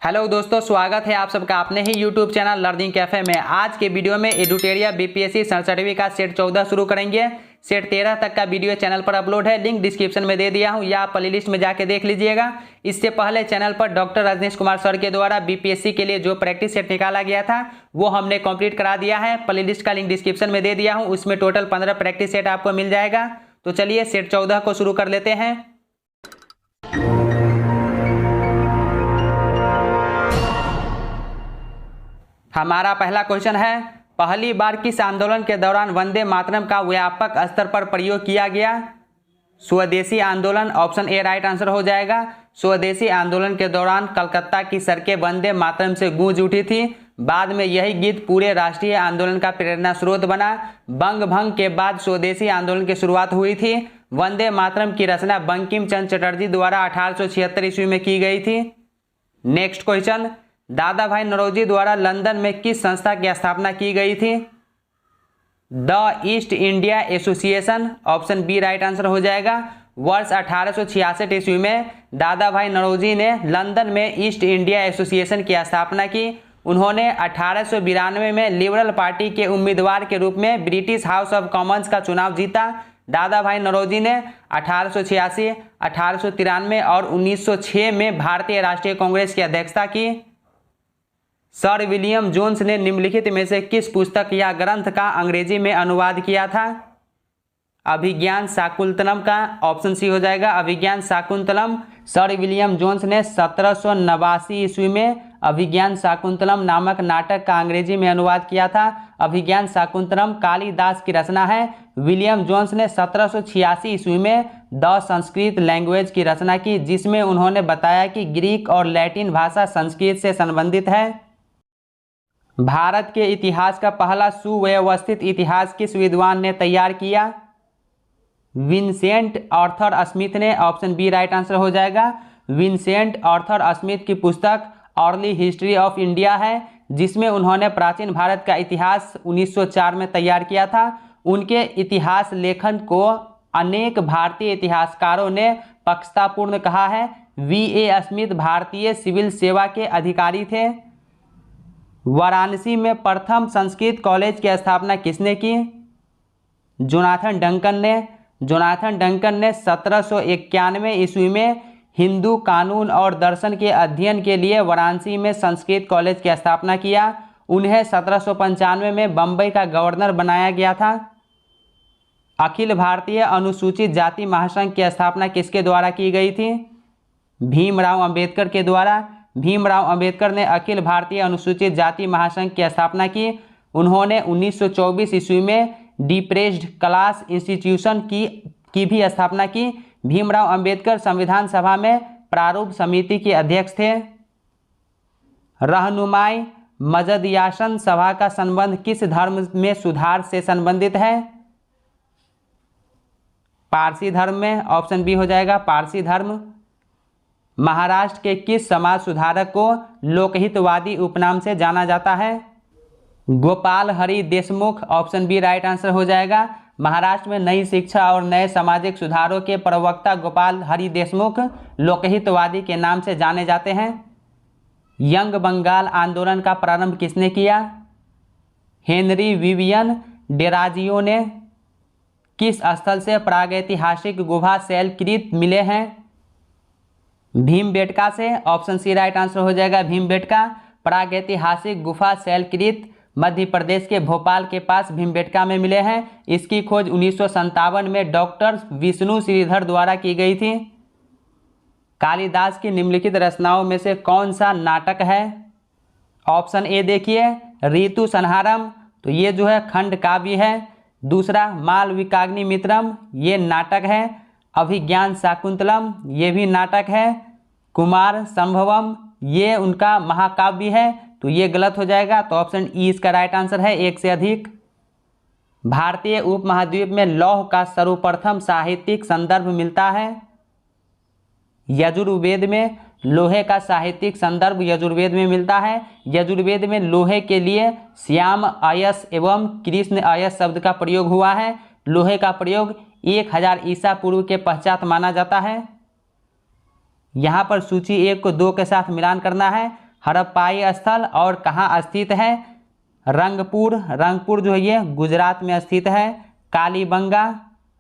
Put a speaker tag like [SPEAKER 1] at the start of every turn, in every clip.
[SPEAKER 1] Hello दोस्तों, स्वागत है आप सबका अपने ही यूट्यूब चैनल लर्निंग कैफे में। आज के वीडियो में एडुटेरिया बीपीएससी 67वीं का सेट 14 शुरू करेंगे। सेट 13 तक का वीडियो चैनल पर अपलोड है, लिंक डिस्क्रिप्शन में दे दिया हूं या आप प्लेलिस्ट में जाके देख लीजिएगा। इससे पहले चैनल पर डॉक्टर रजनीश कुमार सर के द्वारा बीपीएससी के लिए जो प्रैक्टिस सेट निकाला गया था वो हमने कंप्लीट करा दिया है। प्लेलिस्ट का लिंक डिस्क्रिप्शन में दे दिया हूँ, उसमें टोटल 15 प्रैक्टिस सेट आपको मिल जाएगा। तो चलिए सेट 14 को शुरू कर लेते हैं। हमारा पहला क्वेश्चन है, पहली बार किस आंदोलन के दौरान वंदे मातरम का व्यापक स्तर पर प्रयोग किया गया? स्वदेशी आंदोलन, ऑप्शन ए राइट आंसर हो जाएगा। स्वदेशी आंदोलन के दौरान कलकत्ता की सड़कें वंदे मातरम से गूंज उठी थी। बाद में यही गीत पूरे राष्ट्रीय आंदोलन का प्रेरणा स्रोत बना। बंग भंग के बाद स्वदेशी आंदोलन की शुरुआत हुई थी। वंदे मातरम की रचना बंकिम चंद्र चटर्जी द्वारा 1876 ईस्वी में की गई थी। नेक्स्ट क्वेश्चन, दादा भाई नौरोजी द्वारा लंदन में किस संस्था की स्थापना की गई थी? The East India Association, option B right answer हो जाएगा। वर्ष 1866 ईस्वी में दादा भाई नौरोजी ने लंदन में ईस्ट इंडिया एसोसिएशन की स्थापना की। उन्होंने 1892 में लिबरल पार्टी के उम्मीदवार के रूप में ब्रिटिश हाउस ऑफ कॉमन्स का चुनाव जीता। दादा भाई नौरोजी ने 1886, 1893 और 1906 में भारतीय राष्ट्रीय कांग्रेस की अध्यक्षता की। सर विलियम जोन्स ने निम्नलिखित में से किस पुस्तक या ग्रंथ का अंग्रेजी में अनुवाद किया था? अभिज्ञान शाकुंतलम का, ऑप्शन सी हो जाएगा अभिज्ञान शाकुंतलम। सर विलियम जोन्स ने 1789 ईस्वी में अभिज्ञान शाकुंतलम नामक नाटक का अंग्रेजी में अनुवाद किया था। अभिज्ञान शाकुंतलम कालिदास की रचना है। विलियम जोन्स ने 1786 ईस्वी में द संस्कृत लैंग्वेज की रचना की, जिसमें उन्होंने बताया कि ग्रीक और लैटिन भाषा संस्कृत से संबंधित है। भारत के इतिहास का पहला सुव्यवस्थित इतिहास किस विद्वान ने तैयार किया? विंसेंट आर्थर स्मिथ ने, ऑप्शन बी राइट आंसर हो जाएगा। विंसेंट आर्थर स्मिथ की पुस्तक अर्ली हिस्ट्री ऑफ इंडिया है, जिसमें उन्होंने प्राचीन भारत का इतिहास 1904 में तैयार किया था। उनके इतिहास लेखन को अनेक भारतीय इतिहासकारों ने पक्षतापूर्ण कहा है। वी.ए. स्मिथ भारतीय सिविल सेवा के अधिकारी थे। वाराणसी में प्रथम संस्कृत कॉलेज की स्थापना किसने की? जोनाथन डंकन ने। जोनाथन डंकन ने 1791 ईस्वी में हिंदू कानून और दर्शन के अध्ययन के लिए वाराणसी में संस्कृत कॉलेज की स्थापना किया। उन्हें 1795 में बम्बई का गवर्नर बनाया गया था। अखिल भारतीय अनुसूचित जाति महासंघ की स्थापना किसके द्वारा की गई थी? भीमराव अंबेडकर के द्वारा। भीमराव अंबेडकर ने अखिल भारतीय अनुसूचित जाति महासंघ की स्थापना की। उन्होंने 1924 ईस्वी में डिप्रेस्ड क्लास इंस्टीट्यूशन की भी स्थापना की। भीमराव अंबेडकर संविधान सभा में प्रारूप समिति के अध्यक्ष थे। रहनुमाई मजदयासन सभा का संबंध किस धर्म में सुधार से संबंधित है? पारसी धर्म में, ऑप्शन बी हो जाएगा पारसी धर्म। महाराष्ट्र के किस समाज सुधारक को लोकहितवादी उपनाम से जाना जाता है? Gopal Hari Deshmukh, option B right answer हो जाएगा। महाराष्ट्र में नई शिक्षा और नए सामाजिक सुधारों के प्रवक्ता गोपाल हरि देशमुख लोकहितवादी के नाम से जाने जाते हैं। यंग बंगाल आंदोलन का प्रारंभ किसने किया? हेनरी विवियन डेराजियो ने। किस स्थल से प्रागैतिहासिक गुफा शैलकृत मिले हैं? भीमबेटका से, ऑप्शन सी राइट आंसर हो जाएगा भीमबेटका। प्रागैतिहासिक गुफा शैलकृत मध्य प्रदेश के भोपाल के पास भीमबेटका में मिले हैं। इसकी खोज 1957 में डॉक्टर विष्णु श्रीधर द्वारा की गई थी। कालिदास की निम्नलिखित रचनाओं में से कौन सा नाटक है? ऑप्शन ए देखिए ऋतु संहारम, तो ये जो है खंड काव्य है। दूसरा मालविकाग्निमित्रम, ये नाटक है। अभिज्ञान शाकुंतलम, ये भी नाटक है। कुमार संभवम, ये उनका महाकाव्य है, तो ये गलत हो जाएगा। तो ऑप्शन ई इसका राइट आंसर है, एक से अधिक। भारतीय उपमहाद्वीप में लौह का सर्वप्रथम साहित्यिक संदर्भ मिलता है। यजुर्वेद में लोहे का साहित्यिक संदर्भ यजुर्वेद में मिलता है। यजुर्वेद में लोहे के लिए श्याम अयस एवं कृष्ण अयस शब्द का प्रयोग हुआ है। लोहे का प्रयोग 1000 ईसा पूर्व के पश्चात माना जाता है। यहाँ पर सूची 1 को 2 के साथ मिलान करना है। हड़प्पाई स्थल और कहाँ स्थित है? रंगपुर, रंगपुर जो है ये गुजरात में स्थित है। कालीबंगा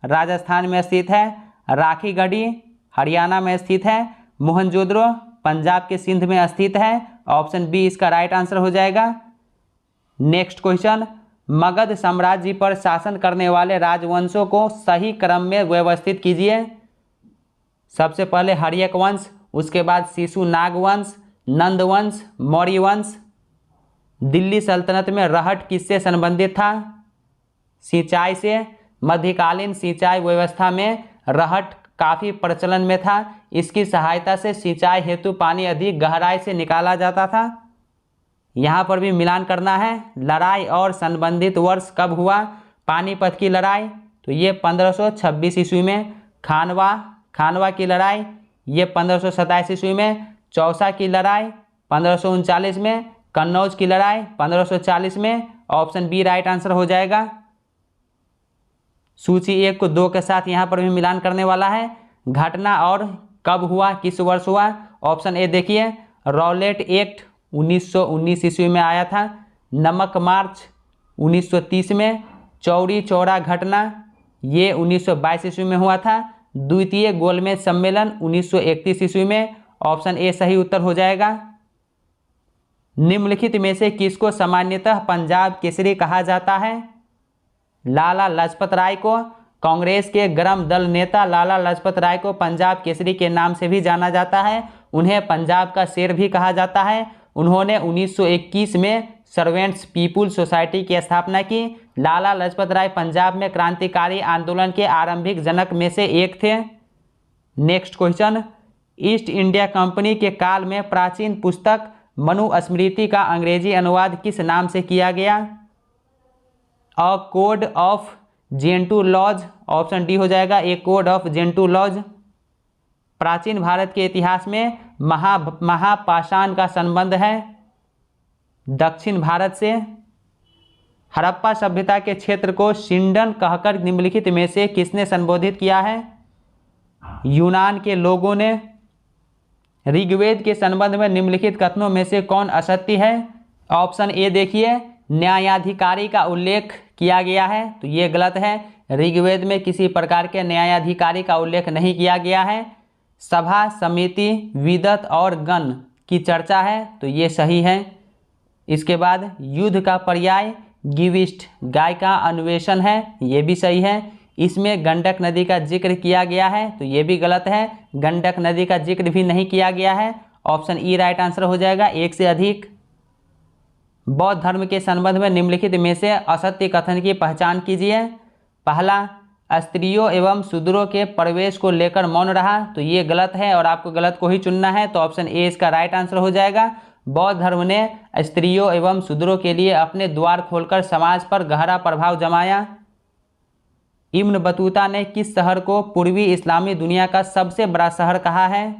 [SPEAKER 1] राजस्थान में स्थित है। राखीगढ़ी हरियाणा में स्थित है। मोहनजोदड़ो पंजाब के सिंध में स्थित है। ऑप्शन बी इसका राइट आंसर हो जाएगा। नेक्स्ट क्वेश्चन, मगध साम्राज्य पर शासन करने वाले राजवंशों को सही क्रम में व्यवस्थित कीजिए। सबसे पहले हर्यक वंश, उसके बाद शिशुनाग वंश, नंद वंश, मौर्य वंश। दिल्ली सल्तनत में रहट किससे संबंधित था? सिंचाई से। मध्यकालीन सिंचाई व्यवस्था में रहट काफ़ी प्रचलन में था। इसकी सहायता से सिंचाई हेतु पानी अधिक गहराई से निकाला जाता था। यहाँ पर भी मिलान करना है। लड़ाई और संबंधित वर्ष कब हुआ? पानीपत की लड़ाई तो ये 1526 ईस्वी में। खानवा की लड़ाई ये 1527 ईस्वी में। चौसा की लड़ाई 1539 में। कन्नौज की लड़ाई 1540 में। ऑप्शन बी राइट आंसर हो जाएगा। सूची 1 को 2 के साथ यहाँ पर भी मिलान करने वाला है। घटना और कब हुआ, किस वर्ष हुआ? ऑप्शन ए देखिए, रॉलेट एक्ट 1919 ईस्वी में आया था। नमक मार्च 1930 में। चौरी चौरा घटना ये 1922 ईस्वी में हुआ था। द्वितीय गोलमेज सम्मेलन 1931 ईस्वी में। ऑप्शन ए सही उत्तर हो जाएगा। निम्नलिखित में से किसको सामान्यतः पंजाब केसरी कहा जाता है? लाला लाजपत राय को। कांग्रेस के गर्म दल नेता लाला लाजपत राय को पंजाब केसरी के नाम से भी जाना जाता है। उन्हें पंजाब का शेर भी कहा जाता है। उन्होंने 1921 में सर्वेंट्स पीपुल्स सोसाइटी की स्थापना की। लाला लाजपत राय पंजाब में क्रांतिकारी आंदोलन के आरंभिक जनक में से एक थे। Next question, east India company के काल में प्राचीन पुस्तक मनुस्मृति का अंग्रेजी अनुवाद किस नाम से किया गया? A code of Gentoo laws. Option D हो जाएगा, a code of Gentoo laws. प्राचीन भारत के इतिहास में महापाषाण का संबंध है दक्षिण भारत से। हड़प्पा सभ्यता के क्षेत्र को सिंडन कहकर निम्नलिखित में से किसने संबोधित किया है? यूनान के लोगों ने। ऋग्वेद के संबंध में निम्नलिखित कथनों में से कौन असत्य है? ऑप्शन ए देखिए, न्यायाधिकारी का उल्लेख किया गया है तो ये गलत है। ऋग्वेद में किसी प्रकार के न्यायाधिकारी का उल्लेख नहीं किया गया है। सभा, समिति, विदत और गण की चर्चा है तो ये सही है। इसके बाद युद्ध का पर्याय गिविस्ट, गाय का अन्वेषण है, ये भी सही है। इसमें गंडक नदी का जिक्र किया गया है तो ये भी गलत है। गंडक नदी का जिक्र भी नहीं किया गया है। ऑप्शन ई राइट आंसर हो जाएगा, एक से अधिक। बौद्ध धर्म के संबंध में निम्नलिखित में से असत्य कथन की पहचान कीजिए। पहला, स्त्रियों एवं शूद्रों के प्रवेश को लेकर मौन रहा तो ये गलत है और आपको गलत को ही चुनना है तो ऑप्शन ए इसका राइट आंसर हो जाएगा। बौद्ध धर्म ने स्त्रियों एवं शूद्रों के लिए अपने द्वार खोलकर समाज पर गहरा प्रभाव जमाया। इब्न बतूता ने किस शहर को पूर्वी इस्लामी दुनिया का सबसे बड़ा शहर कहा है?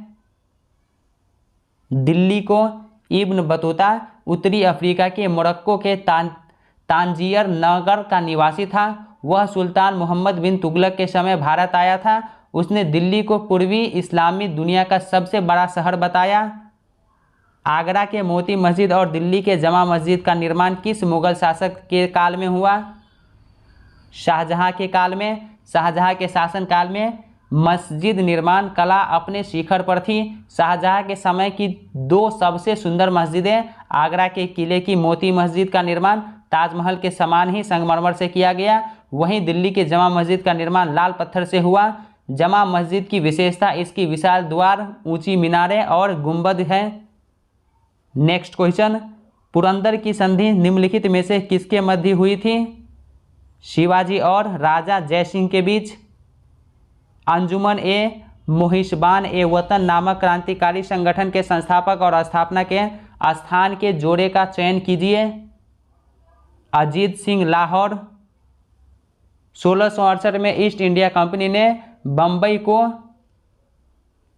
[SPEAKER 1] दिल्ली को। इब्न बतूता उत्तरी अफ्रीका के मोरक्को के तांजियर नगर का निवासी था। वह सुल्तान मोहम्मद बिन तुगलक के समय भारत आया था। उसने दिल्ली को पूर्वी इस्लामी दुनिया का सबसे बड़ा शहर बताया। आगरा के मोती मस्जिद और दिल्ली के जमा मस्जिद का निर्माण किस मुगल शासक के काल में हुआ? शाहजहां के काल में। शाहजहां के शासनकाल में मस्जिद निर्माण कला अपने शिखर पर थी। शाहजहां के समय की 2 सबसे सुंदर मस्जिदें, आगरा के किले की मोती मस्जिद का निर्माण ताजमहल के समान ही संगमरमर से किया गया। वहीं दिल्ली के जमा मस्जिद का निर्माण लाल पत्थर से हुआ। जमा मस्जिद की विशेषता इसकी विशाल द्वार, ऊंची मीनारें और गुंबद है। नेक्स्ट क्वेश्चन, पुरंदर की संधि निम्नलिखित में से किसके मध्य हुई थी? शिवाजी और राजा जयसिंह के बीच। अंजुमन ए मोहिशबान ए वतन नामक क्रांतिकारी संगठन के संस्थापक और स्थापना के स्थान के जोड़े का चयन कीजिए। अजीत सिंह लाहौर। 1668 में ईस्ट इंडिया कंपनी ने बम्बई को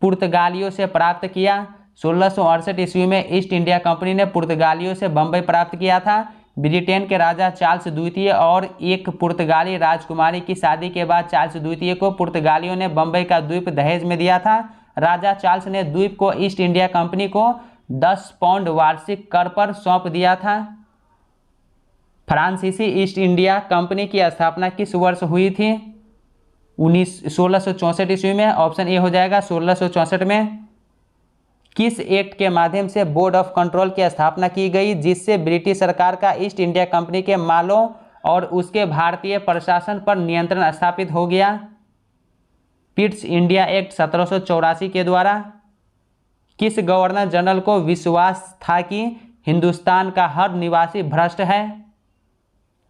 [SPEAKER 1] पुर्तगालियों से प्राप्त किया। 1668 ईस्वी में ईस्ट इंडिया कंपनी ने पुर्तगालियों से बम्बई प्राप्त किया था। ब्रिटेन के राजा चार्ल्स द्वितीय और एक पुर्तगाली राजकुमारी की शादी के बाद चार्ल्स द्वितीय को पुर्तगालियों ने बम्बई का द्वीप दहेज में दिया था। राजा चार्ल्स ने द्वीप को ईस्ट इंडिया कंपनी को 10 पाउंड वार्षिक कर पर सौंप दिया था। फ्रांसीसी ईस्ट इंडिया कंपनी की स्थापना किस वर्ष हुई थी? 1664 ईस्वी में। ऑप्शन ए हो जाएगा 1664 में। किस एक्ट के माध्यम से बोर्ड ऑफ कंट्रोल की स्थापना की गई जिससे ब्रिटिश सरकार का ईस्ट इंडिया कंपनी के मालों और उसके भारतीय प्रशासन पर नियंत्रण स्थापित हो गया? पिट्स इंडिया एक्ट 1784 के द्वारा। किस गवर्नर जनरल को विश्वास था कि हिंदुस्तान का हर निवासी भ्रष्ट है?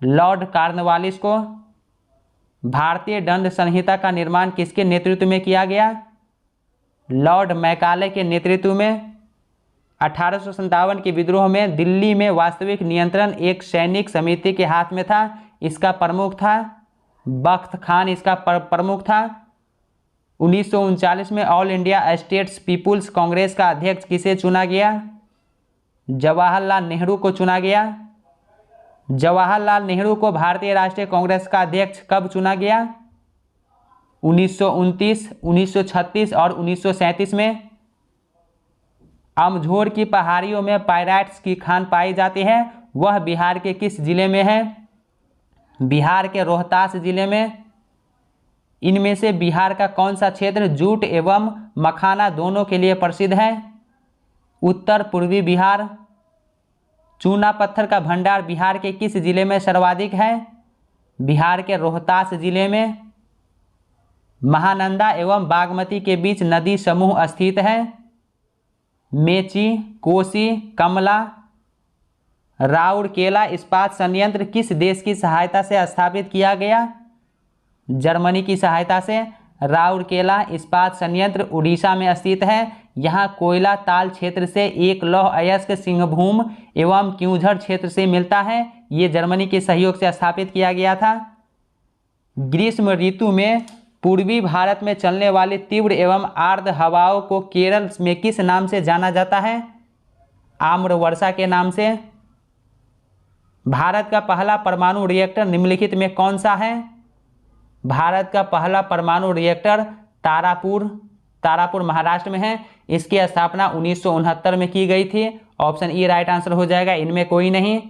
[SPEAKER 1] लॉर्ड कॉर्नवालिस को। भारतीय दंड संहिता का निर्माण किसके नेतृत्व में किया गया? लॉर्ड मैकाले के नेतृत्व में। 1857 के विद्रोह में दिल्ली में वास्तविक नियंत्रण एक सैनिक समिति के हाथ में था। इसका प्रमुख था बख्त खान, इसका प्रमुख था। 1939 में All India States People's Congress का अध्यक्ष किसे चुना गया? जवाहरलाल नेहरू को चुना गया। जवाहरलाल नेहरू को भारतीय राष्ट्रीय कांग्रेस का अध्यक्ष कब चुना गया? 1929, 1936 और 1937 में। अमझोर की पहाड़ियों में पाइराइट्स की खान पाई जाती है, वह बिहार के किस जिले में है? बिहार के रोहतास जिले में। इनमें से बिहार का कौन सा क्षेत्र जूट एवं मखाना दोनों के लिए प्रसिद्ध है? उत्तर पूर्वी बिहार। चूना पत्थर का भंडार बिहार के किस जिले में सर्वाधिक है? बिहार के रोहतास जिले में। महानंदा एवं बागमती के बीच नदी समूह स्थित है? मेची, कोसी, कमला। राउरकेला इस्पात संयंत्र किस देश की सहायता से स्थापित किया गया? जर्मनी की सहायता से। राउरकेला इस्पात संयंत्र उड़ीसा में स्थित है। यहाँ कोयला ताल क्षेत्र से एक लौह अयस्क सिंहभूम एवं क्यूझर क्षेत्र से मिलता है। ये जर्मनी के सहयोग से स्थापित किया गया था। ग्रीष्म ऋतु में पूर्वी भारत में चलने वाली तीव्र एवं आर्द्र हवाओं को केरल में किस नाम से जाना जाता है? आम्र वर्षा के नाम से। भारत का पहला परमाणु रिएक्टर निम्नलिखित में कौन सा है? भारत का पहला परमाणु रिएक्टर तारापुर महाराष्ट्र में है। इसकी स्थापना 1969 में की गई थी। ऑप्शन ई राइट आंसर हो जाएगा, इनमें कोई नहीं।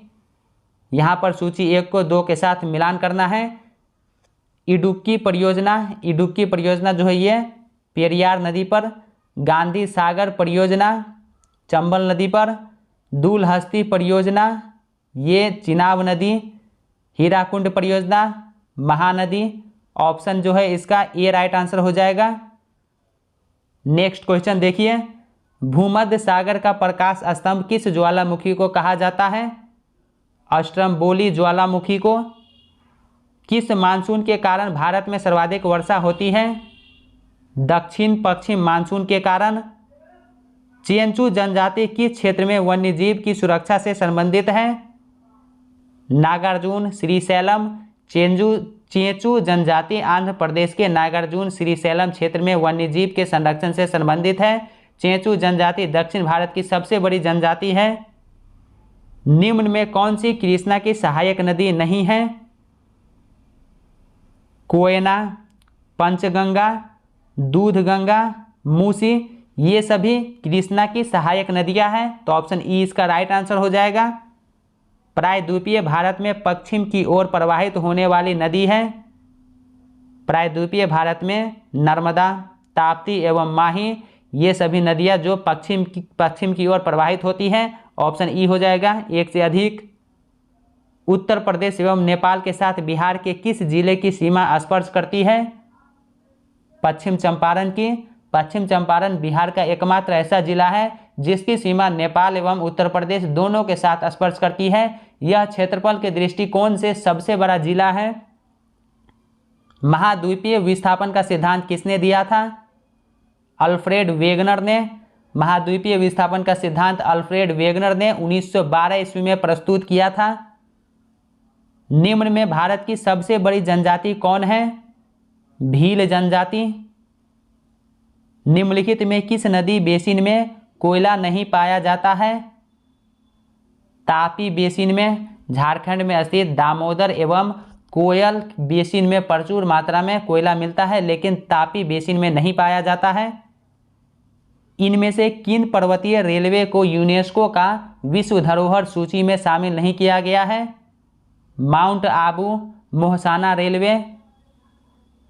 [SPEAKER 1] यहाँ पर सूची 1 को 2 के साथ मिलान करना है। इडुक्की परियोजना जो है ये पेरियार नदी पर। गांधी सागर परियोजना चंबल नदी पर। दूलहस्ती परियोजना ये चिनाब नदी। हीराकुंड परियोजना महानदी। ऑप्शन जो है इसका ए राइट आंसर हो जाएगा। नेक्स्ट क्वेश्चन देखिए, भूमध्य सागर का प्रकाश स्तंभ किस ज्वालामुखी को कहा जाता है? अस्ट्रमबोली ज्वालामुखी को। किस मानसून के कारण भारत में सर्वाधिक वर्षा होती है? दक्षिण पश्चिम मानसून के कारण। चेंचू जनजाति किस क्षेत्र में वन्यजीव की सुरक्षा से संबंधित है? नागार्जुन, श्रीशैलम। चेंचू जनजाति आंध्र प्रदेश के नागार्जुन श्रीशैलम क्षेत्र में वन्यजीव के संरक्षण से संबंधित है। चेंचू जनजाति दक्षिण भारत की सबसे बड़ी जनजाति है। निम्न में कौन सी कृष्णा की सहायक नदी नहीं है? कोयना, पंचगंगा, दूधगंगा, मूसी। ये सभी कृष्णा की सहायक नदियां हैं, तो ऑप्शन ई इसका राइट आंसर हो जाएगा। प्रायद्वीपीय भारत में पश्चिम की ओर प्रवाहित होने वाली नदी है। प्रायद्वीपीय भारत में नर्मदा, ताप्ती एवं माही ये सभी नदियां जो पश्चिम की ओर प्रवाहित होती हैं। ऑप्शन ई हो जाएगा, एक से अधिक। उत्तर प्रदेश एवं नेपाल के साथ बिहार के किस जिले की सीमा स्पर्श करती है? पश्चिम चंपारण की। पश्चिम चंपारण बिहार का एकमात्र ऐसा जिला है जिसकी सीमा नेपाल एवं उत्तर प्रदेश दोनों के साथ स्पर्श करती है। यह क्षेत्रफल के दृष्टिकोण से सबसे बड़ा जिला है। महाद्वीपीय विस्थापन का सिद्धांत किसने दिया था? अल्फ्रेड वेगनर ने। महाद्वीपीय विस्थापन का सिद्धांत अल्फ्रेड वेगनर ने 1912 ईस्वी में प्रस्तुत किया था। निम्न में भारत की सबसे बड़ी जनजाति कौन है? भील जनजाति। निम्नलिखित में किस नदी बेसिन में कोयला नहीं पाया जाता है? तापी बेसिन में। झारखंड में स्थित दामोदर एवं कोयल बेसिन में प्रचुर मात्रा में कोयला मिलता है, लेकिन तापी बेसिन में नहीं पाया जाता है। इनमें से किन पर्वतीय रेलवे को यूनेस्को का विश्व धरोहर सूची में शामिल नहीं किया गया है? Mount Abu Mehsana railway.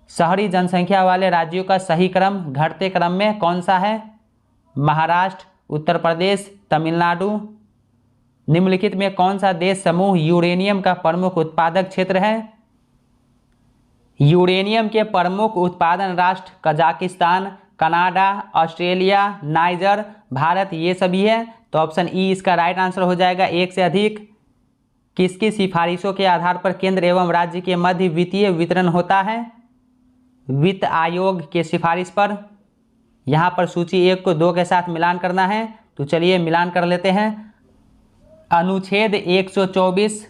[SPEAKER 1] शहरी जनसंख्या वाले राज्यों का सही क्रम घटते क्रम में कौन सा है? महाराष्ट्र, उत्तर प्रदेश, तमिलनाडु। निम्नलिखित में कौन सा देश समूह यूरेनियम का प्रमुख उत्पादक क्षेत्र है? यूरेनियम के प्रमुख उत्पादन राष्ट्र Kazakhstan, Canada, Australia, niger, Bharat, ये सभी है। तो ऑप्शन ई इसका राइट आंसर हो जाएगा। एक से अधिक किसकी सिफारिशों के आधार पर केंद्र एवं राज्य के मध्य वित्तीय वितरण होता है? वित्त आयोग के सिफारिश पर। यहाँ पर सूची 1 को 2 के साथ मिलान करना है, तो चलिए मिलान कर लेते हैं। अनुच्छेद 124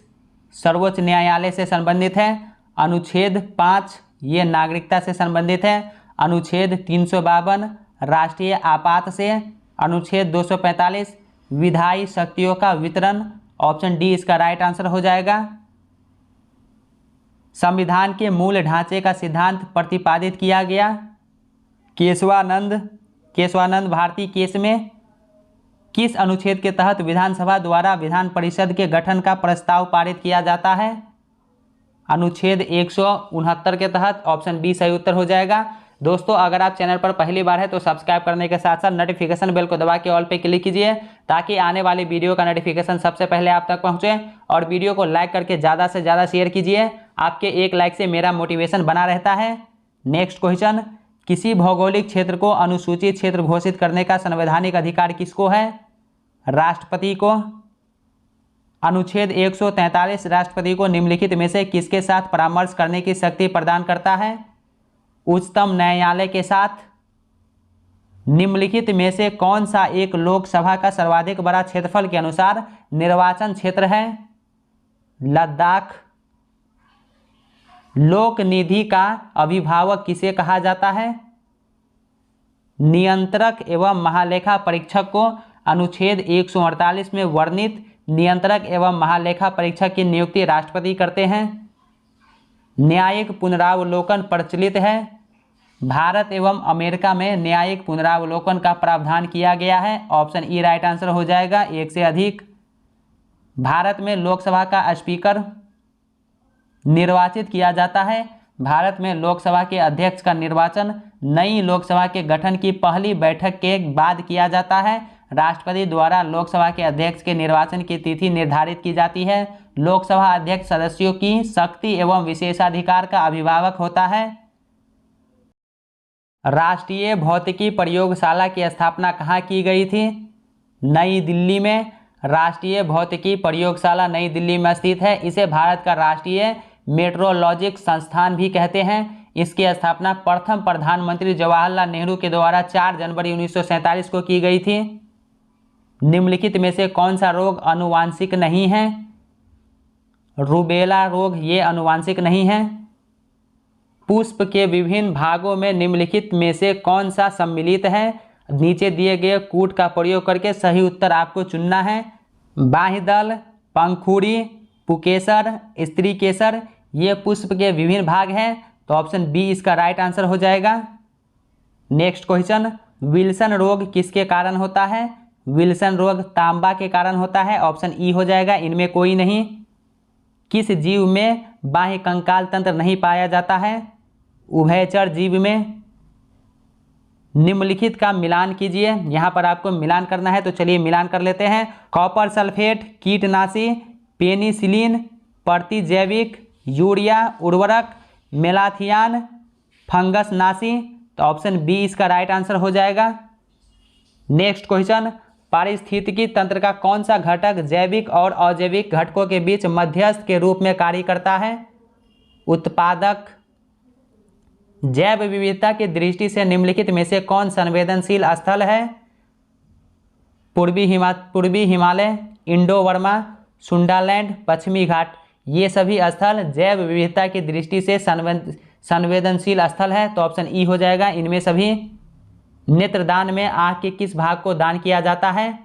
[SPEAKER 1] सर्वोच्च न्यायालय से संबंधित है। अनुच्छेद 5 ये नागरिकता से संबंधित है। अनुच्छेद 352 राष्ट्रीय आपात से। अनुच्छेद 245 विधायी शक्तियों का वितरण। ऑप्शन डी इसका राइट आंसर हो जाएगा। संविधान के मूल ढांचे का सिद्धांत प्रतिपादित किया गया केशवानंद भारती केस में किस अनुच्छेद के तहत विधानसभा द्वारा विधान परिषद के गठन का प्रस्ताव पारित किया जाता है? अनुच्छेद 169 के तहत। ऑप्शन बी सही उत्तर हो जाएगा। दोस्तों, अगर आप चैनल पर पहली बार है तो सब्सक्राइब करने के साथ साथ नोटिफिकेशन बेल को दबा के ऑल पे क्लिक कीजिए, ताकि आने वाली वीडियो का नोटिफिकेशन सबसे पहले आप तक पहुंचे। और वीडियो को लाइक करके ज़्यादा से ज़्यादा शेयर कीजिए। आपके एक लाइक से मेरा मोटिवेशन बना रहता है। नेक्स्ट क्वेश्चन, किसी भौगोलिक क्षेत्र को अनुसूचित क्षेत्र घोषित करने का संवैधानिक अधिकार किसको है? राष्ट्रपति को। अनुच्छेद 143 राष्ट्रपति को निम्नलिखित में से किसके साथ परामर्श करने की शक्ति प्रदान करता है? उच्चतम न्यायालय के साथ। निम्नलिखित में से कौन सा एक लोकसभा का सर्वाधिक बड़ा क्षेत्रफल के अनुसार निर्वाचन क्षेत्र है? लद्दाख। लोक निधि का अभिभावक किसे कहा जाता है? नियंत्रक एवं महालेखा परीक्षक को। अनुच्छेद 148 में वर्णित नियंत्रक एवं महालेखा परीक्षक की नियुक्ति राष्ट्रपति करते हैं। न्यायिक पुनरावलोकन प्रचलित है। भारत एवं अमेरिका में न्यायिक पुनरावलोकन का प्रावधान किया गया है। ऑप्शन ई राइट आंसर हो जाएगा। एक से अधिक। भारत में लोकसभा का स्पीकर निर्वाचित किया जाता है। भारत में लोकसभा के अध्यक्ष का निर्वाचन नई लोकसभा के गठन की पहली बैठक के बाद किया जाता है। राष्ट्रपति द्वारा लोकसभा के अध्यक्ष के निर्वाचन की तिथि निर्धारित की जाती है। लोकसभा अध्यक्ष सदस्यों की शक्ति एवं विशेषाधिकार का अभिभावक होता है। राष्ट्रीय भौतिकी प्रयोगशाला की स्थापना कहाँ की गई थी? नई दिल्ली में। राष्ट्रीय भौतिकी प्रयोगशाला नई दिल्ली में स्थित है। इसे भारत का राष्ट्रीय मेट्रोलॉजिक संस्थान भी कहते हैं। इसकी स्थापना प्रथम प्रधानमंत्री जवाहरलाल नेहरू के द्वारा 4 जनवरी 1947 को की गई थी। निम्नलिखित में से कौन सा रोग आनुवांशिक नहीं है? रूबेला रोग ये आनुवांशिक नहीं है। पुष्प के विभिन्न भागों में निम्नलिखित में से कौन सा सम्मिलित है? नीचे दिए गए कूट का प्रयोग करके सही उत्तर आपको चुनना है। बाह्यदल, पंखुड़ी, पुकेसर, स्त्री केसर, ये पुष्प के विभिन्न भाग हैं। तो ऑप्शन बी इसका राइट आंसर हो जाएगा। नेक्स्ट क्वेश्चन, विल्सन रोग किसके कारण होता है? विल्सन रोग तांबा के कारण होता है। ऑप्शन ई हो जाएगा। इनमें कोई नहीं। किस जीव में बाह्य कंकाल तंत्र नहीं पाया जाता है? उभयचर जीव में। निम्नलिखित का मिलान कीजिए। यहाँ पर आपको मिलान करना है, तो चलिए मिलान कर लेते हैं। कॉपर सल्फेट कीटनाशी, पेनिसिलिन प्रतिजैविक, यूरिया उर्वरक, मेलाथियान फंगस नाशी। तो ऑप्शन बी इसका राइट आंसर हो जाएगा। नेक्स्ट क्वेश्चन, पारिस्थितिकी तंत्र का कौन सा घटक जैविक और अजैविक घटकों के बीच मध्यस्थ के रूप में कार्य करता है? उत्पादक। जैव विविधता की दृष्टि से निम्नलिखित में से कौन संवेदनशील स्थल है? पूर्वी हिमालय, इंडो बर्मा, सुंडालैंड, पश्चिमी घाट, ये सभी स्थल जैव विविधता की दृष्टि से संवेदनशील स्थल है। तो ऑप्शन ई हो जाएगा। इनमें सभी। नेत्रदान में आँख के किस भाग को दान किया जाता है?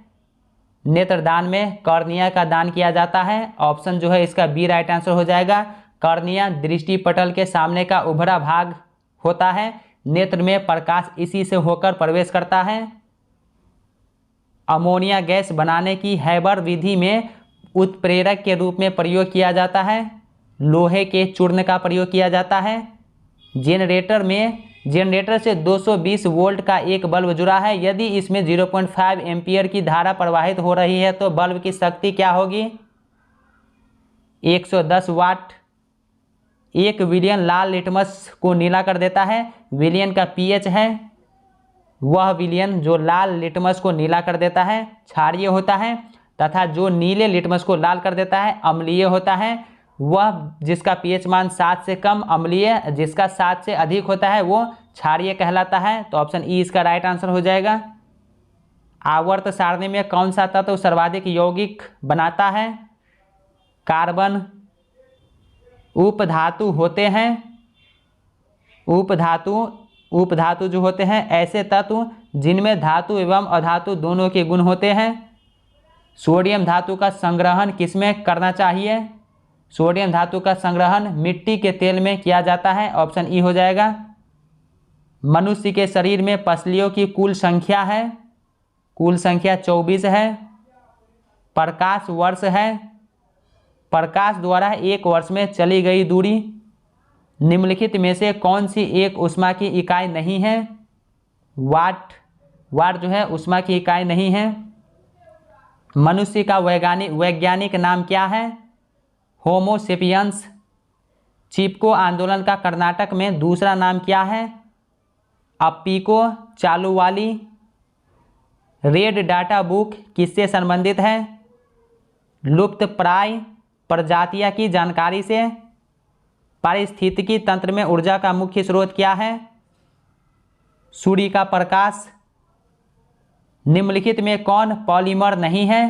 [SPEAKER 1] नेत्रदान में कॉर्निया का दान किया जाता है। ऑप्शन जो है इसका बी राइट आंसर हो जाएगा। कॉर्निया दृष्टि पटल के सामने का उभरा भाग होता है। नेत्र में प्रकाश इसी से होकर प्रवेश करता है। अमोनिया गैस बनाने की हैबर विधि में उत्प्रेरक के रूप में प्रयोग किया जाता है? लोहे के चूर्ण का प्रयोग किया जाता है। जनरेटर से 220 वोल्ट का एक बल्ब जुड़ा है, यदि इसमें 0.5 एम्पियर की धारा प्रवाहित हो रही है तो बल्ब की शक्ति क्या होगी? 110 वाट। एक विलियन लाल लिटमस को नीला कर देता है। विलियन का पीएच है, वह विलियन जो लाल लिटमस को नीला कर देता है क्षारीय होता है, तथा जो नीले लिटमस को लाल कर देता है अम्लीय होता है। वह जिसका पीएच मान 7 से कम अम्लीय, जिसका 7 से अधिक होता है वो क्षारीय कहलाता है। तो ऑप्शन ई इसका राइट आंसर हो जाएगा। आवर्त सारणी में कौन सा तत्व सर्वाधिक यौगिक बनाता है? कार्बन। उपधातु होते हैं, उपधातु जो होते हैं ऐसे तत्व जिनमें धातु एवं अधातु दोनों के गुण होते हैं। सोडियम धातु का संग्रहण किसमें करना चाहिए? सोडियम धातु का संग्रहण मिट्टी के तेल में किया जाता है। ऑप्शन ई हो जाएगा। मनुष्य के शरीर में पसलियों की कुल संख्या है, कुल संख्या 24 है। प्रकाश वर्ष है, प्रकाश द्वारा एक वर्ष में चली गई दूरी। निम्नलिखित में से कौन सी एक ऊष्मा की इकाई नहीं है? वाट जो है ऊष्मा की इकाई नहीं है। मनुष्य का वैज्ञानिक नाम क्या है? होमो सेपियंस। चिपको आंदोलन का कर्नाटक में दूसरा नाम क्या है? अप्पिको चालुवाली। रेड डाटा बुक किससे संबंधित है? लुप्त प्राय प्रजातियां की जानकारी से। पारिस्थितिकी तंत्र में ऊर्जा का मुख्य स्रोत क्या है? सूर्य का प्रकाश। निम्नलिखित में कौन पॉलीमर नहीं है?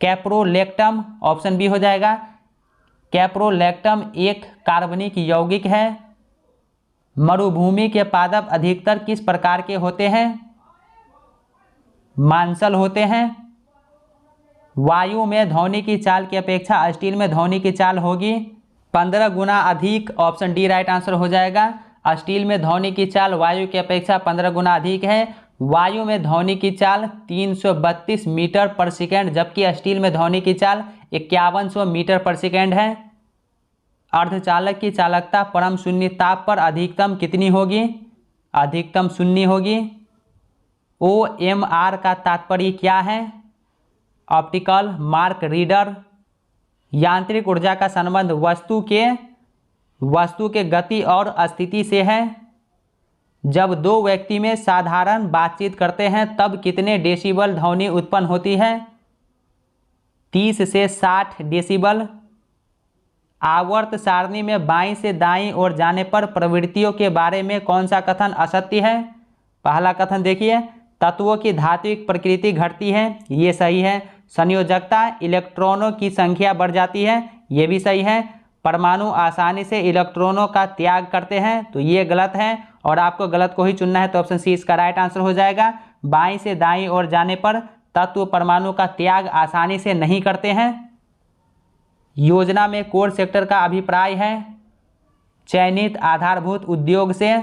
[SPEAKER 1] कैप्रोलेक्टम। ऑप्शन बी हो जाएगा। कैप्रोलेक्टम एक कार्बनिक यौगिक है। मरुभूमि के पादप अधिकतर किस प्रकार के होते हैं? मांसल होते हैं। वायु में ध्वनि की चाल की अपेक्षा स्टील में ध्वनि की चाल होगी 15 गुना अधिक। ऑप्शन डी राइट आंसर हो जाएगा। स्टील में ध्वनि की चाल वायु की अपेक्षा 15 गुना अधिक है। वायु में ध्वनि की चाल 332 मीटर पर सेकेंड, जबकि स्टील में ध्वनि की चाल 5100 मीटर पर सेकेंड है। अर्धचालक की चालकता परम शून्य ताप पर अधिकतम कितनी होगी? अधिकतम शून्य होगी। OMR का तात्पर्य क्या है? Optical mark reader. यांत्रिक ऊर्जा का संबंध वस्तु के गति और स्थिति से है। जब दो व्यक्ति में साधारण बातचीत करते हैं तब कितने डेसिबल ध्वनि उत्पन्न होती है? 30 से 60 डेसिबल। आवर्त सारणी में बाईं से दाईं ओर जाने पर प्रवृत्तियों के बारे में कौन सा कथन असत्य है? पहला कथन देखिए, तत्वों की धात्विक प्रकृति घटती है, ये सही है। संयोजकता, इलेक्ट्रॉनों की संख्या बढ़ जाती है, ये भी सही है। परमाणु आसानी से इलेक्ट्रॉनों का त्याग करते हैं, तो ये गलत है और आपको गलत को ही चुनना है। तो ऑप्शन सी इसका राइट आंसर हो जाएगा। बाईं से दाईं ओर जाने पर तत्व परमाणु का त्याग आसानी से नहीं करते हैं। योजना में कोर सेक्टर का अभिप्राय है चयनित आधारभूत उद्योग से।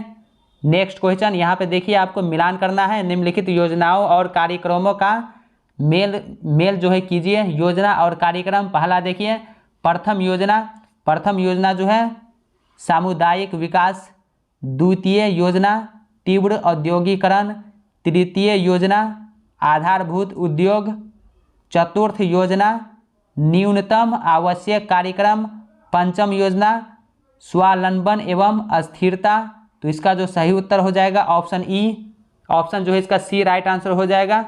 [SPEAKER 1] नेक्स्ट क्वेश्चन, यहाँ पे देखिए आपको मिलान करना है। निम्नलिखित योजनाओं और कार्यक्रमों का मेल जो है कीजिए। योजना और कार्यक्रम, पहला देखिए प्रथम योजना जो है सामुदायिक विकास। द्वितीय योजना तीव्र औद्योगिकरण। तृतीय योजना आधारभूत उद्योग। चतुर्थ योजना न्यूनतम आवश्यक कार्यक्रम। पंचम योजना स्वावलंबन एवं अस्थिरता। तो इसका जो सही उत्तर हो जाएगा ऑप्शन ई। ऑप्शन जो है इसका सी राइट आंसर हो जाएगा।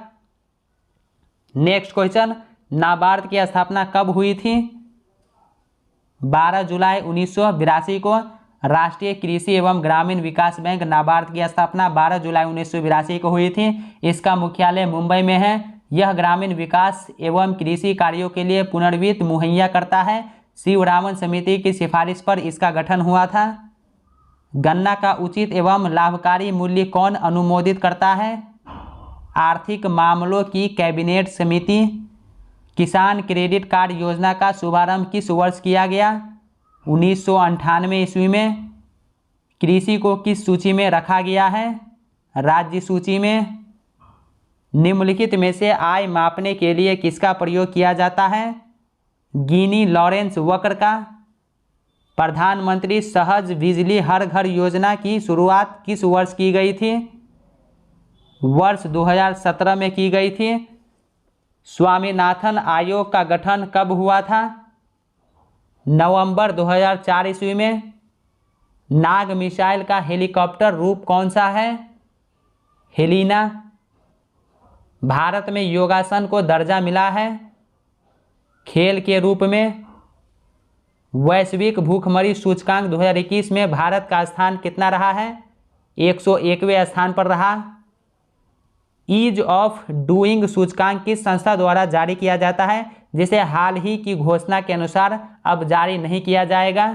[SPEAKER 1] नेक्स्ट क्वेश्चन, नाबार्ड की स्थापना कब हुई थी? 12 जुलाई 1982 को। राष्ट्रीय कृषि एवं ग्रामीण विकास बैंक नाबार्ड की स्थापना 12 जुलाई 1982 को हुई थी। इसका मुख्यालय मुंबई में है। यह ग्रामीण विकास एवं कृषि कार्यों के लिए पुनर्वित्त मुहैया करता है। शिवरामन समिति की सिफारिश पर इसका गठन हुआ था। गन्ना का उचित एवं लाभकारी मूल्य कौन अनुमोदित करता है? आर्थिक मामलों की कैबिनेट समिति। किसान क्रेडिट कार्ड योजना का शुभारंभ किस वर्ष किया गया? 1998 ईस्वी में। कृषि को किस सूची में रखा गया है? राज्य सूची में। निम्नलिखित में से आय मापने के लिए किसका प्रयोग किया जाता है? गिनी लॉरेंस वक्र का। प्रधानमंत्री सहज बिजली हर घर योजना की शुरुआत किस वर्ष की गई थी? वर्ष 2017 में की गई थी। स्वामीनाथन आयोग का गठन कब हुआ था? नवंबर 2004 ईस्वी में। नाग मिसाइल का हेलीकॉप्टर रूप कौन सा है? हेलिना। भारत में योगासन को दर्जा मिला है खेल के रूप में। वैश्विक भूखमरी सूचकांक 2021 में भारत का स्थान कितना रहा है? 101वें स्थान पर रहा। ईज ऑफ डूइंग सूचकांक किस संस्था द्वारा जारी किया जाता है, जिसे हाल ही की घोषणा के अनुसार अब जारी नहीं किया जाएगा?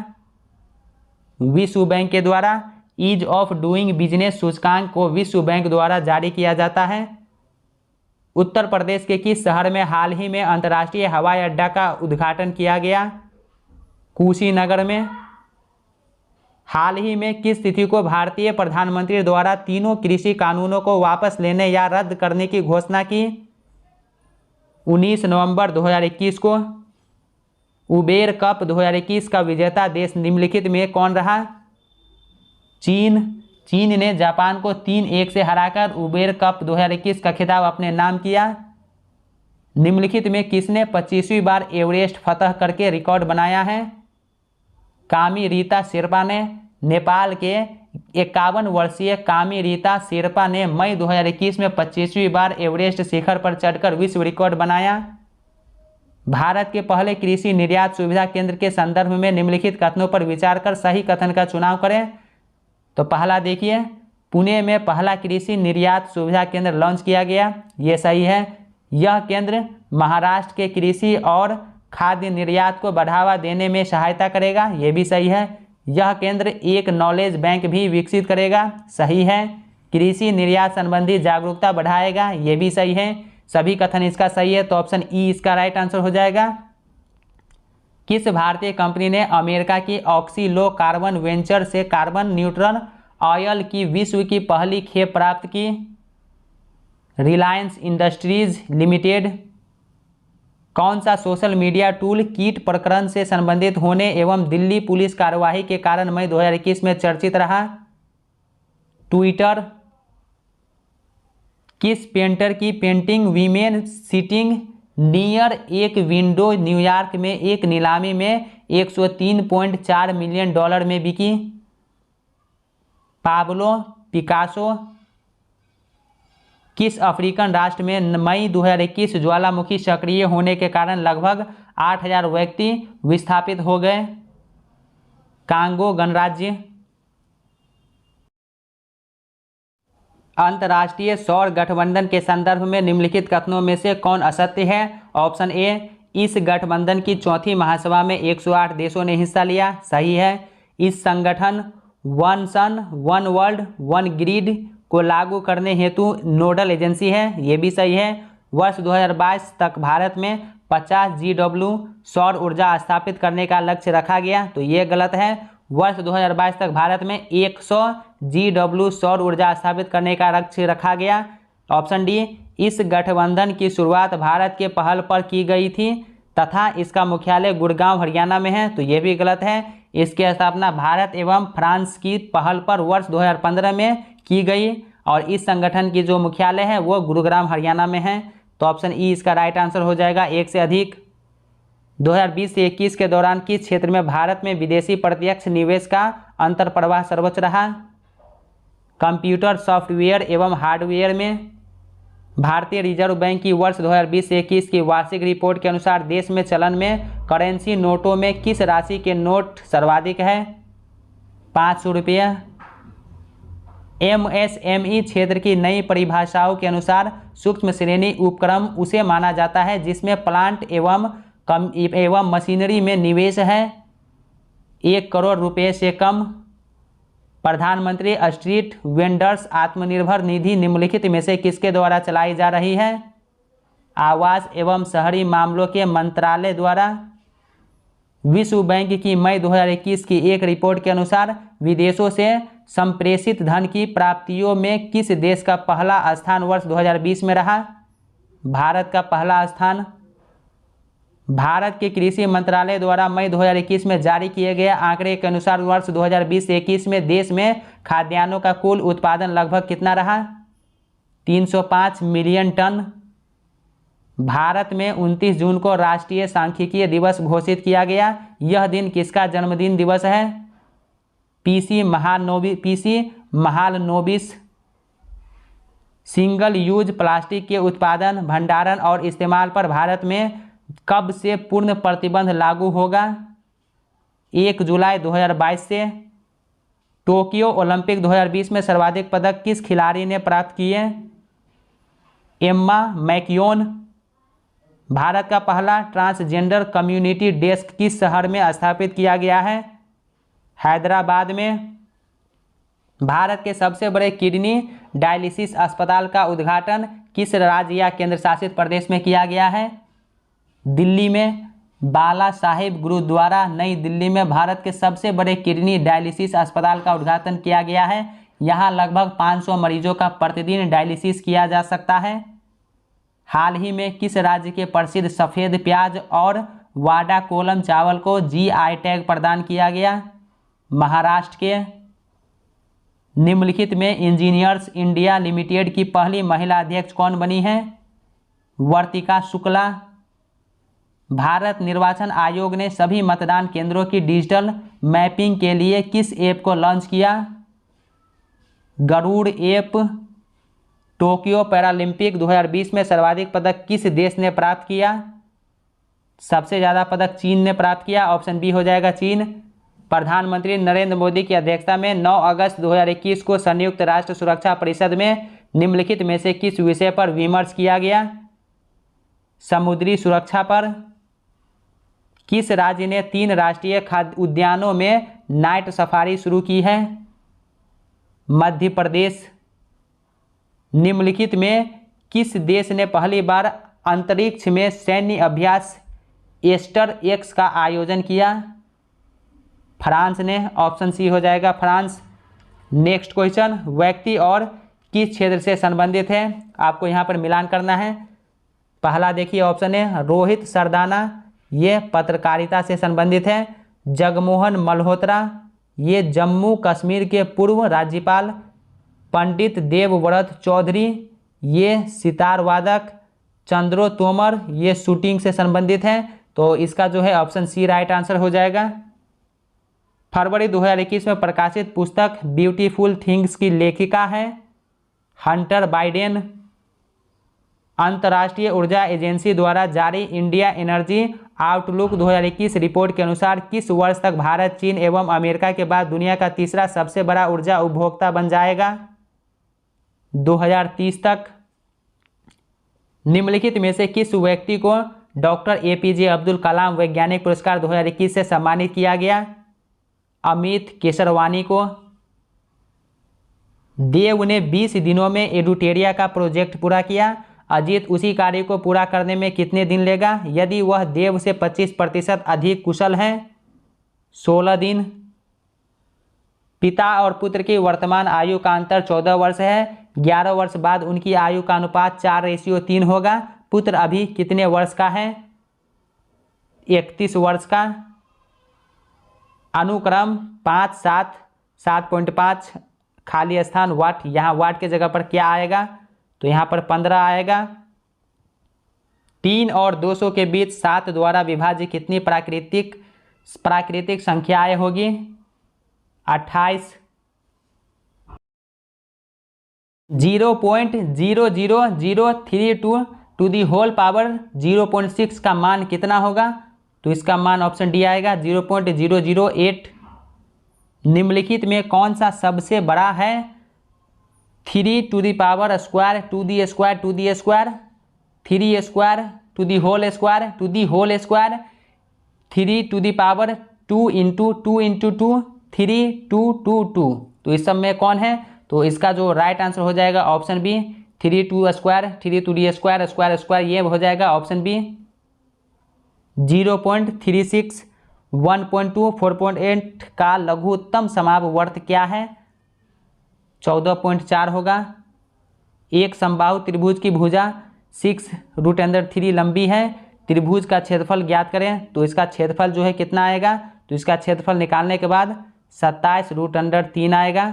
[SPEAKER 1] विश्व बैंक के द्वारा। ईज ऑफ डूइंग बिजनेस सूचकांक को विश्व बैंक द्वारा जारी किया जाता है। उत्तर प्रदेश के किस शहर में हाल ही में अंतर्राष्ट्रीय हवाई अड्डा का उद्घाटन किया गया? कुशीनगर में। हाल ही में किस तिथि को भारतीय प्रधानमंत्री द्वारा तीनों कृषि कानूनों को वापस लेने या रद्द करने की घोषणा की? 19 नवंबर 2021 को। उबेर कप 2021 का विजेता देश निम्नलिखित में कौन रहा? चीन। चीन ने जापान को 3-1 से हराकर उबेर कप 2021 का खिताब अपने नाम किया। निम्नलिखित में किसने 25वीं बार एवरेस्ट फतह करके रिकॉर्ड बनाया है? कामी रीता शेरपा ने। नेपाल के 51 वर्षीय कामी रीता शेरपा ने मई 2021 में 25वीं बार एवरेस्ट शिखर पर चढ़कर विश्व रिकॉर्ड बनाया। भारत के पहले कृषि निर्यात सुविधा केंद्र के संदर्भ में निम्नलिखित कथनों पर विचार कर सही कथन का चुनाव करें। तो पहला देखिए, पुणे में पहला कृषि निर्यात सुविधा केंद्र लॉन्च किया गया, ये सही है। यह केंद्र महाराष्ट्र के कृषि और खाद्य निर्यात को बढ़ावा देने में सहायता करेगा, ये भी सही है। यह केंद्र एक नॉलेज बैंक भी विकसित करेगा, सही है। कृषि निर्यात संबंधी जागरूकता बढ़ाएगा, ये भी सही है। सभी कथन इसका सही है, तो ऑप्शन ई इसका राइट आंसर हो जाएगा। किस भारतीय कंपनी ने अमेरिका की ऑक्सीलो कार्बन वेंचर से कार्बन न्यूट्रल ऑयल की विश्व की पहली खेप प्राप्त की? Reliance industries limited. कौन सा सोशल मीडिया टूल कीट प्रकरण से संबंधित होने एवं दिल्ली पुलिस कार्यवाही के कारण मई 2021 में चर्चित रहा? ट्विटर। किस पेंटर की पेंटिंग वीमेन सिटिंग नियर एक विंडो न्यूयॉर्क में एक नीलामी में 103.4 मिलियन डॉलर में बिकी? Pablo Picasso. किस अफ्रीकन राष्ट्र में मई 2021 ज्वालामुखी सक्रिय होने के कारण लगभग 8000 व्यक्ति विस्थापित हो गए? कांगो गणराज्य। अंतर्राष्ट्रीय सौर गठबंधन के संदर्भ में निम्नलिखित कथनों में से कौन असत्य है? ऑप्शन ए, इस गठबंधन की चौथी महासभा में 108 देशों ने हिस्सा लिया, सही है। इस संगठन one sun one world one grid को लागू करने हेतु नोडल एजेंसी है, ये भी सही है। वर्ष 2022 तक भारत में 50 GW सौर ऊर्जा स्थापित करने का लक्ष्य रखा गया, तो ये गलत है। वर्ष 2022 तक भारत में 100 GW सौर ऊर्जा स्थापित करने का लक्ष्य रखा गया। ऑप्शन डी, इस गठबंधन की शुरुआत भारत के पहल पर की गई थी तथा इसका मुख्यालय गुड़गांव हरियाणा में है, तो ये भी गलत है। इसकी स्थापना भारत एवं फ्रांस की पहल पर वर्ष 2015 में की गई और इस संगठन की जो मुख्यालय है वो गुरुग्राम हरियाणा में है, तो ऑप्शन ई इसका राइट आंसर हो जाएगा। एक से अधिक। 2020 से 21 के दौरान किस क्षेत्र में भारत में विदेशी प्रत्यक्ष निवेश का अंतर प्रवाह सर्वोच्च रहा? कंप्यूटर सॉफ्टवेयर एवं हार्डवेयर में। भारतीय रिजर्व बैंक की वर्ष 2020 से 21 की वार्षिक रिपोर्ट के अनुसार देश में चलन में करेंसी नोटों में किस राशि के नोट सर्वाधिक है? 500 रुपये। MSME क्षेत्र की नई परिभाषाओं के अनुसार सूक्ष्म श्रेणी उपक्रम उसे माना जाता है जिसमें प्लांट एवं मशीनरी में निवेश है 1 करोड़ रुपये से कम। प्रधानमंत्री स्ट्रीट वेंडर्स आत्मनिर्भर निधि निम्नलिखित में से किसके द्वारा चलाई जा रही है? आवास एवं शहरी मामलों के मंत्रालय द्वारा। विश्व बैंक की मई 2021 की एक रिपोर्ट के अनुसार विदेशों से संप्रेषित धन की प्राप्तियों में किस देश का पहला स्थान वर्ष 2020 में रहा? भारत का पहला स्थान। भारत के कृषि मंत्रालय द्वारा मई 2021 में जारी किए गए आंकड़े के अनुसार वर्ष 2020-21 में देश में खाद्यान्नों का कुल उत्पादन लगभग कितना रहा? 305 मिलियन टन। भारत में 29 जून को राष्ट्रीय सांख्यिकीय दिवस घोषित किया गया। यह दिन किसका जन्मदिन दिवस है? PC Mahalanobis. Single use plastic के उत्पादन, भंडारण और इस्तेमाल पर भारत में कब से पूर्ण प्रतिबंध लागू होगा? 1 जुलाई 2022 से। टोक्यो ओलंपिक 2020 में सर्वाधिक पदक किस खिलाड़ी ने प्राप्त किए? Emma McKeown. भारत का पहला ट्रांसजेंडर कम्युनिटी डेस्क किस शहर में स्थापित किया गया है? हैदराबाद में। भारत के सबसे बड़े किडनी डायलिसिस अस्पताल का उद्घाटन किस राज्य या केंद्र शासित प्रदेश में किया गया है? दिल्ली में। बाला साहिब गुरुद्वारा नई दिल्ली में भारत के सबसे बड़े किडनी डायलिसिस अस्पताल का उद्घाटन किया गया है। यहाँ लगभग 500 मरीजों का प्रतिदिन डायलिसिस किया जा सकता है। हाल ही में किस राज्य के प्रसिद्ध सफ़ेद प्याज और वाडा कोलम चावल को जीआई टैग प्रदान किया गया? महाराष्ट्र के। निम्नलिखित में इंजीनियर्स इंडिया लिमिटेड की पहली महिला अध्यक्ष कौन बनी है? वर्तिका शुक्ला। भारत निर्वाचन आयोग ने सभी मतदान केंद्रों की डिजिटल मैपिंग के लिए किस ऐप को लॉन्च किया? गरुड़ ऐप। टोक्यो पैरालंपिक 2020 में सर्वाधिक पदक किस देश ने प्राप्त किया? सबसे ज़्यादा पदक चीन ने प्राप्त किया। ऑप्शन बी हो जाएगा चीन। प्रधानमंत्री नरेंद्र मोदी की अध्यक्षता में 9 अगस्त 2021 को संयुक्त राष्ट्र सुरक्षा परिषद में निम्नलिखित में से किस विषय पर विमर्श किया गया? समुद्री सुरक्षा पर। किस राज्य ने 3 राष्ट्रीय खाद्य उद्यानों में नाइट सफारी शुरू की है? मध्य प्रदेश। निम्नलिखित में किस देश ने पहली बार अंतरिक्ष में सैन्य अभ्यास एस्टर एक्स का आयोजन किया? फ्रांस ने। ऑप्शन सी हो जाएगा फ्रांस। नेक्स्ट क्वेश्चन, व्यक्ति और किस क्षेत्र से संबंधित है? आपको यहाँ पर मिलान करना है। पहला देखिए ऑप्शन है रोहित सरदाना, ये पत्रकारिता से संबंधित है। जगमोहन मल्होत्रा, ये जम्मू कश्मीर के पूर्व राज्यपाल। पंडित देवव्रत चौधरी, ये सितार वादक। चंद्रो तोमर, ये शूटिंग से संबंधित हैं। तो इसका जो है ऑप्शन सी राइट आंसर हो जाएगा। फरवरी 2021 में प्रकाशित पुस्तक ब्यूटीफुल थिंग्स की लेखिका है हंटर बाइडेन। अंतर्राष्ट्रीय ऊर्जा एजेंसी द्वारा जारी इंडिया एनर्जी आउटलुक 2021 रिपोर्ट के अनुसार किस वर्ष तक भारत चीन एवं अमेरिका के बाद दुनिया का तीसरा सबसे बड़ा ऊर्जा उपभोक्ता बन जाएगा? 2030 तक। निम्नलिखित में से किस व्यक्ति को डॉक्टर एपीजे अब्दुल कलाम वैज्ञानिक पुरस्कार 2021 से सम्मानित किया गया? अमित केसरवानी को। देव ने 20 दिनों में एडुटेरिया का प्रोजेक्ट पूरा किया। अजीत उसी कार्य को पूरा करने में कितने दिन लेगा यदि वह देव से 25% अधिक कुशल है? 16 दिन। पिता और पुत्र की वर्तमान आयु का अंतर 14 वर्ष है। 11 वर्ष बाद उनकी आयु का अनुपात 4:3 होगा। पुत्र अभी कितने वर्ष का है? 31 वर्ष का। अनुक्रम 5, 7, 7.5 खाली स्थान वाट, यहाँ वाट के जगह पर क्या आएगा? तो यहाँ पर 15 आएगा। 3 और 200 के बीच 7 द्वारा विभाज्य कितनी प्राकृतिक संख्याएं होगी? 28। 0.00032 टू दी होल पावर 0.6 का मान कितना होगा? तो इसका मान ऑप्शन डी आएगा 0.008। निम्नलिखित में कौन सा सबसे बड़ा है? 3 to the power square to the square to the square, 3 square to the whole square to the whole square, 3 to the power 2 into 2 into 2, 3 2 2 2। तो इस सब में कौन है? तो इसका जो राइट आंसर हो जाएगा option B 3 2 square 3 to the square square square, ये हो जाएगा ऑप्शन बी। 0.36, 1.2, 4.8 का लघुत्तम समापवर्त क्या है? 14.4 होगा। एक समबाहु त्रिभुज की भुजा 6√3 लंबी है। त्रिभुज का क्षेत्रफल ज्ञात करें, तो इसका क्षेत्रफल जो है कितना आएगा, तो इसका क्षेत्रफल निकालने के बाद 27√3 आएगा।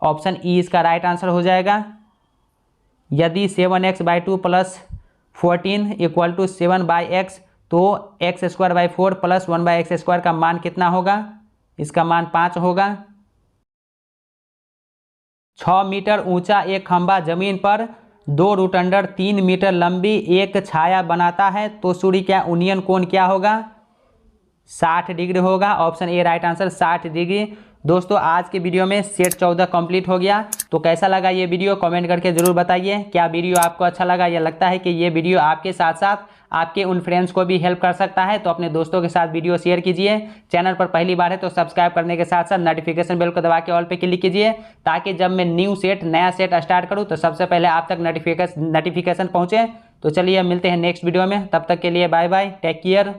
[SPEAKER 1] ऑप्शन ई इसका राइट आंसर हो जाएगा। यदि 7x/2 + 14 = 7/x, तो x²/4 + 1/x² का मान कितना होगा, इसका मान 5 होगा। 6 मीटर ऊंचा एक खंभा जमीन पर 2√3 मीटर लंबी एक छाया बनाता है, तो सूर्य का उन्नयन कोण क्या होगा, 60 डिग्री होगा। Option A right answer 60 degree. दोस्तों आज के वीडियो में सेट 14 कंप्लीट हो गया। तो कैसा लगा ये वीडियो कमेंट करके ज़रूर बताइए। क्या वीडियो आपको अच्छा लगा या लगता है कि ये वीडियो आपके साथ साथ आपके उन फ्रेंड्स को भी हेल्प कर सकता है, तो अपने दोस्तों के साथ वीडियो शेयर कीजिए। चैनल पर पहली बार है तो सब्सक्राइब करने के साथ साथ नोटिफिकेशन बेल को दबा के ऑल पे क्लिक कीजिए, ताकि जब मैं नया सेट स्टार्ट करूँ तो सबसे पहले आप तक नोटिफिकेशन पहुँचे। तो चलिए मिलते हैं नेक्स्ट वीडियो में, तब तक के लिए बाय बाय, टेक केयर।